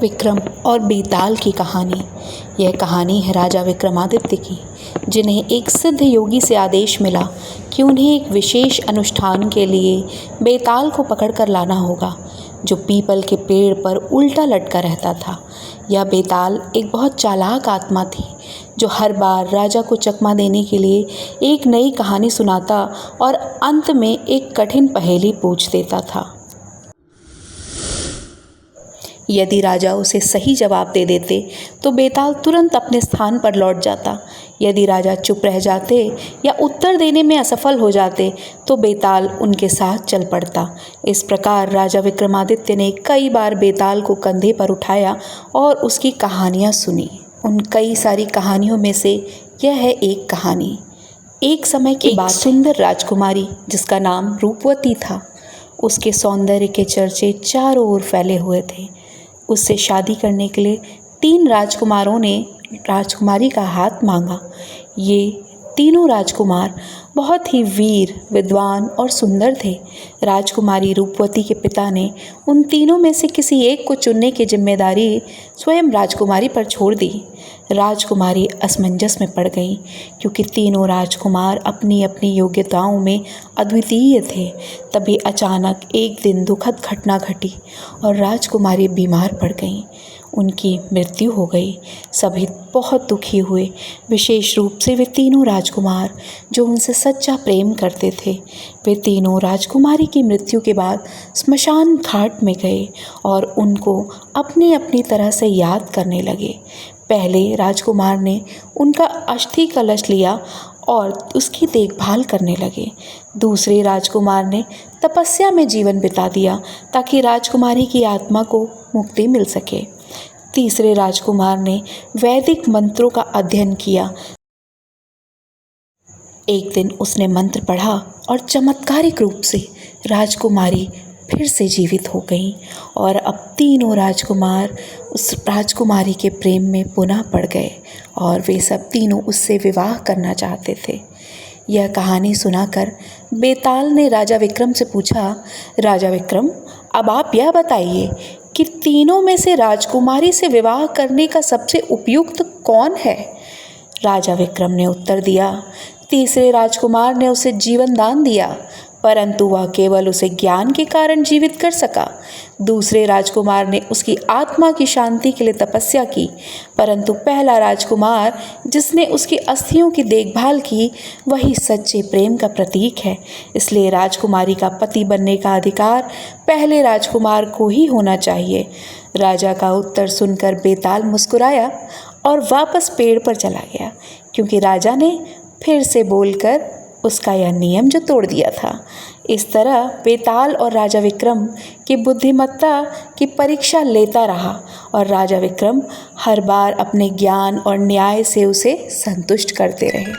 विक्रम और बेताल की कहानी। यह कहानी है राजा विक्रमादित्य की, जिन्हें एक सिद्ध योगी से आदेश मिला कि उन्हें एक विशेष अनुष्ठान के लिए बेताल को पकड़कर लाना होगा, जो पीपल के पेड़ पर उल्टा लटका रहता था। यह बेताल एक बहुत चालाक आत्मा थी, जो हर बार राजा को चकमा देने के लिए एक नई कहानी सुनाता और अंत में एक कठिन पहेली पूछ देता था। यदि राजा उसे सही जवाब दे देते तो बेताल तुरंत अपने स्थान पर लौट जाता। यदि राजा चुप रह जाते या उत्तर देने में असफल हो जाते तो बेताल उनके साथ चल पड़ता। इस प्रकार राजा विक्रमादित्य ने कई बार बेताल को कंधे पर उठाया और उसकी कहानियाँ सुनी। उन कई सारी कहानियों में से यह है एक कहानी। एक समय की बात, सुंदर राजकुमारी जिसका नाम रूपवती था, उसके सौंदर्य के चर्चे चारों ओर फैले हुए थे। उससे शादी करने के लिए 3 राजकुमारों ने राजकुमारी का हाथ मांगा। ये तीनों राजकुमार बहुत ही वीर, विद्वान और सुंदर थे। राजकुमारी रूपवती के पिता ने उन तीनों में से किसी एक को चुनने की जिम्मेदारी स्वयं राजकुमारी पर छोड़ दी। राजकुमारी असमंजस में पड़ गई, क्योंकि तीनों राजकुमार अपनी अपनी योग्यताओं में अद्वितीय थे। तभी अचानक एक दिन दुखद घटना घटी और राजकुमारी बीमार पड़ गई। उनकी मृत्यु हो गई। सभी बहुत दुखी हुए, विशेष रूप से वे तीनों राजकुमार जो उनसे सच्चा प्रेम करते थे। वे तीनों राजकुमारी की मृत्यु के बाद स्मशान घाट में गए और उनको अपनी अपनी तरह से याद करने लगे। पहले राजकुमार ने उनका अस्थि कलश लिया और उसकी देखभाल करने लगे। दूसरे राजकुमार ने तपस्या में जीवन बिता दिया ताकि राजकुमारी की आत्मा को मुक्ति मिल सके। तीसरे राजकुमार ने वैदिक मंत्रों का अध्ययन किया। एक दिन उसने मंत्र पढ़ा और चमत्कारिक रूप से राजकुमारी फिर से जीवित हो गई और अब तीनों राजकुमार उस राजकुमारी के प्रेम में पुनः पड़ गए और वे सब तीनों उससे विवाह करना चाहते थे। यह कहानी सुनाकर बेताल ने राजा विक्रम से पूछा, राजा विक्रम, अब आप यह बताइए कि तीनों में से राजकुमारी से विवाह करने का सबसे उपयुक्त कौन है? राजा विक्रम ने उत्तर दिया, तीसरे राजकुमार ने उसे जीवन दान दिया, परंतु वह केवल उसे ज्ञान के कारण जीवित कर सका। दूसरे राजकुमार ने उसकी आत्मा की शांति के लिए तपस्या की, परंतु पहला राजकुमार जिसने उसकी अस्थियों की देखभाल की, वही सच्चे प्रेम का प्रतीक है। इसलिए राजकुमारी का पति बनने का अधिकार पहले राजकुमार को ही होना चाहिए। राजा का उत्तर सुनकर बेताल मुस्कुराया और वापस पेड़ पर चला गया, क्योंकि राजा ने फिर से बोलकर उसका यह नियम जो तोड़ दिया था। इस तरह बेताल और राजा विक्रम की बुद्धिमत्ता की परीक्षा लेता रहा और राजा विक्रम हर बार अपने ज्ञान और न्याय से उसे संतुष्ट करते रहे।